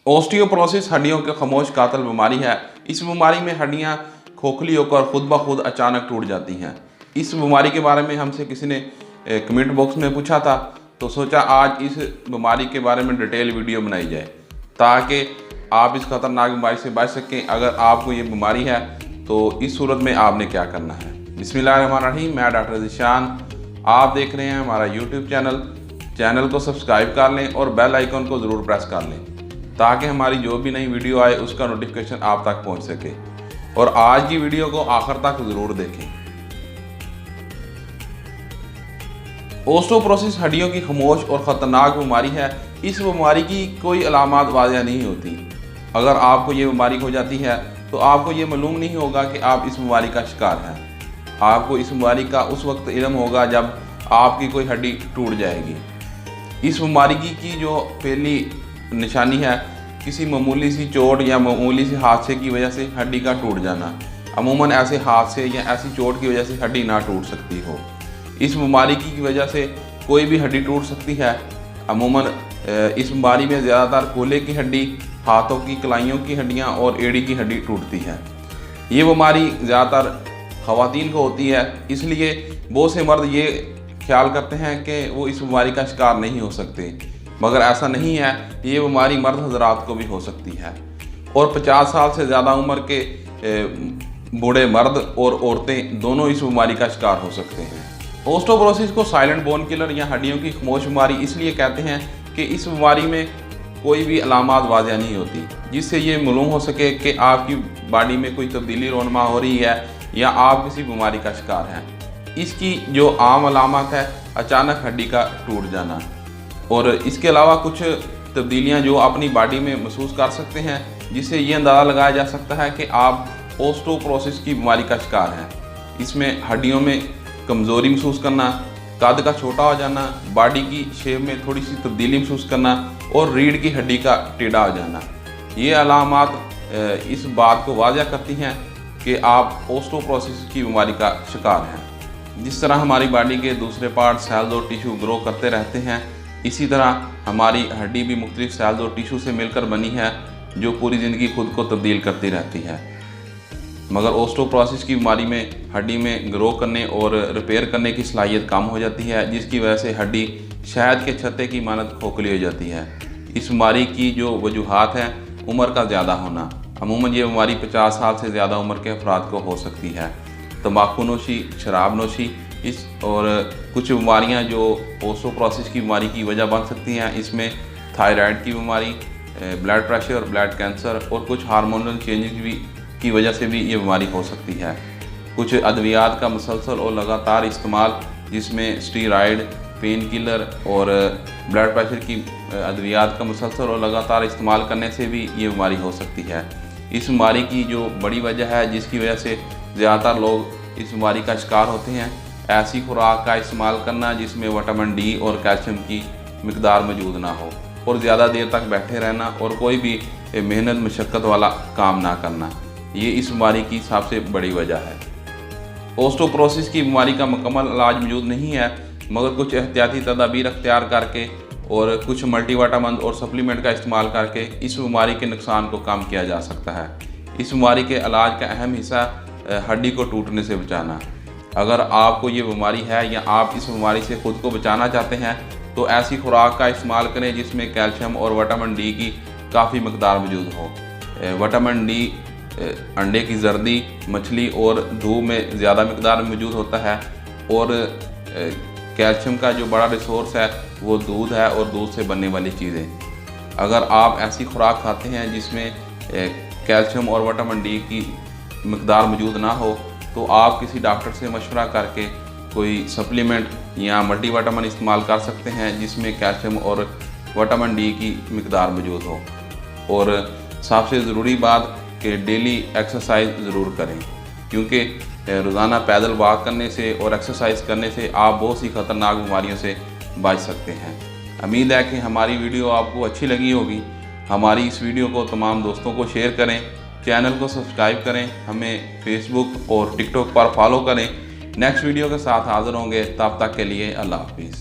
Osteoporosis हड्डियों की खामोश कातिल बीमारी है। इस बीमारी में हड्डियां खोखली होकर खुद ब खुद अचानक टूट जाती हैं। इस बीमारी के बारे में हमसे किसी ने कमेंट बॉक्स में पूछा था, तो सोचा आज इस बीमारी के बारे में डिटेल वीडियो बनाई जाए ताकि आप इस खतरनाक बीमारी से बच सकें। अगर आपको ये बीमारी है तो इस सूरत में आपने क्या करना है। बिस्मिल्लाहिर्रहमानिर्रहीम। मैं डॉक्टर ज़ीशान, आप देख रहे हैं हमारा यूट्यूब चैनल को सब्सक्राइब कर लें और बेल आइकन को ज़रूर प्रेस कर लें ताकि हमारी जो भी नई वीडियो आए उसका नोटिफिकेशन आप तक पहुंच सके। और आज की वीडियो को आखिर तक ज़रूर देखें। ओस्टियोपोरोसिस हड्डियों की खामोश और ख़तरनाक बीमारी है। इस बीमारी की कोई अलामत वाज़ेह नहीं होती। अगर आपको ये बीमारी हो जाती है तो आपको ये मालूम नहीं होगा कि आप इस बीमारी का शिकार हैं। आपको इस बीमारी का उस वक्त इल्म होगा जब आपकी कोई हड्डी टूट जाएगी। इस बीमारी की जो पहली निशानी है किसी मामूली सी चोट या मामूली से हादसे की वजह से हड्डी का टूट जाना। अमूमन ऐसे हादसे या ऐसी चोट की वजह से हड्डी ना टूट सकती हो। इस बीमारी की वजह से कोई भी हड्डी टूट सकती है। अमूमन इस बीमारी में ज़्यादातर कूल्हे की हड्डी, हाथों की कलाइयों की हड्डियाँ और एड़ी की हड्डी टूटती है। ये बीमारी ज़्यादातर ख़वातीन को होती है, इसलिए बहुत से मर्द ये ख्याल करते हैं कि वो इस बीमारी का शिकार नहीं हो सकते, मगर ऐसा नहीं है। ये बीमारी मर्द हजरात को भी हो सकती है और 50 साल से ज़्यादा उम्र के बूढ़े मर्द और औरतें दोनों इस बीमारी का शिकार हो सकते हैं। ओस्टियोपोरोसिस को साइलेंट बोन किलर या हड्डियों की खामोश बीमारी इसलिए कहते हैं कि इस बीमारी में कोई भी अलामत वाज़ेह नहीं होती जिससे ये मालूम हो सके कि आपकी बॉडी में कोई तब्दीली रोनमा हो रही है या आप किसी बीमारी का शिकार हैं। इसकी जो आम अलामत है अचानक हड्डी का टूट जाना, और इसके अलावा कुछ तब्दीलियां जो अपनी बॉडी में महसूस कर सकते हैं जिससे ये अंदाज़ा लगाया जा सकता है कि आप ओस्टियोपोरोसिस की बीमारी का शिकार हैं। इसमें हड्डियों में कमज़ोरी महसूस करना, कद का छोटा हो जाना, बॉडी की शेप में थोड़ी सी तब्दीली महसूस करना और रीढ़ की हड्डी का टेढ़ा हो जाना। ये अलामत इस बात को वाज़ेह करती हैं कि आप ओस्टियोपोरोसिस की बीमारी का शिकार हैं। जिस तरह हमारी बॉडी के दूसरे पार्ट सेल्स और टिश्यू ग्रो करते रहते हैं, इसी तरह हमारी हड्डी भी मुख्तलिफ सेल्स और टिश्यू से मिलकर बनी है जो पूरी ज़िंदगी खुद को तब्दील करती रहती है। मगर ओस्टियोपोरोसिस की बीमारी में हड्डी में ग्रो करने और रिपेयर करने की सलाहियत कम हो जाती है, जिसकी वजह से हड्डी शहद के छत्ते की मानत खोखली हो जाती है। इस बीमारी की जो वजूहात हैं, उम्र का ज़्यादा होना। अमूमन ये बीमारी 50 साल से ज़्यादा उम्र के अफराद को हो सकती है। तंबाकू नोशी, शराब नोशी और कुछ बीमारियां जो ओस्टियोपोरोसिस की बीमारी की वजह बन सकती हैं। इसमें थायराइड की बीमारी, ब्लड प्रेशर, ब्लड कैंसर और कुछ हार्मोनल चेंजेस की वजह से भी ये बीमारी हो सकती है। कुछ अद्वियात का मुसलसल और लगातार इस्तेमाल, जिसमें स्टीरॉयड, पेन किलर और ब्लड प्रेशर की अद्वियात का मुसलसल और लगातार इस्तेमाल करने से भी ये बीमारी हो सकती है। इस बीमारी की जो बड़ी वजह है जिसकी वजह से ज़्यादातर लोग इस बीमारी का शिकार होते हैं, ऐसी खुराक का इस्तेमाल करना जिसमें विटामिन डी और कैल्शियम की मिकदार मौजूद ना हो, और ज़्यादा देर तक बैठे रहना और कोई भी मेहनत मशक्क़त वाला काम ना करना, ये इस बीमारी की सबसे बड़ी वजह है। ओस्टियोपोरोसिस की बीमारी का मुकम्मल इलाज मौजूद नहीं है, मगर कुछ एहतियाती तदाबीर अख्तियार करके और कुछ मल्टीविटामिन और सप्लीमेंट का इस्तेमाल करके इस बीमारी के नुकसान को कम किया जा सकता है। इस बीमारी के इलाज का अहम हिस्सा हड्डी को टूटने से बचाना। अगर आपको ये बीमारी है या आप इस बीमारी से ख़ुद को बचाना चाहते हैं तो ऐसी खुराक का इस्तेमाल करें जिसमें कैल्शियम और विटामिन डी की काफ़ी मकदार मौजूद हो। विटामिन डी अंडे की जर्दी, मछली और दूध में ज़्यादा मकदार में मौजूद होता है, और कैल्शियम का जो बड़ा रिसोर्स है वो दूध है और दूध से बनने वाली चीज़ें। अगर आप ऐसी खुराक खाते हैं जिसमें कैल्शियम और विटामिन डी की मकदार मौजूद ना हो तो आप किसी डॉक्टर से मशवरा करके कोई सप्लीमेंट या मल्टीविटामिन इस्तेमाल कर सकते हैं जिसमें कैल्शियम और विटामिन डी की मकदार मौजूद हो। और सबसे ज़रूरी बात कि डेली एक्सरसाइज ज़रूर करें, क्योंकि रोज़ाना पैदल वॉक करने से और एक्सरसाइज करने से आप बहुत सी ख़तरनाक बीमारियों से बच सकते हैं। उम्मीद है कि हमारी वीडियो आपको अच्छी लगी होगी। हमारी इस वीडियो को तमाम दोस्तों को शेयर करें, चैनल को सब्सक्राइब करें, हमें फेसबुक और टिकटॉक पर फॉलो करें। नेक्स्ट वीडियो के साथ हाज़िर होंगे, तब तक के लिए अल्लाह हाफिज़।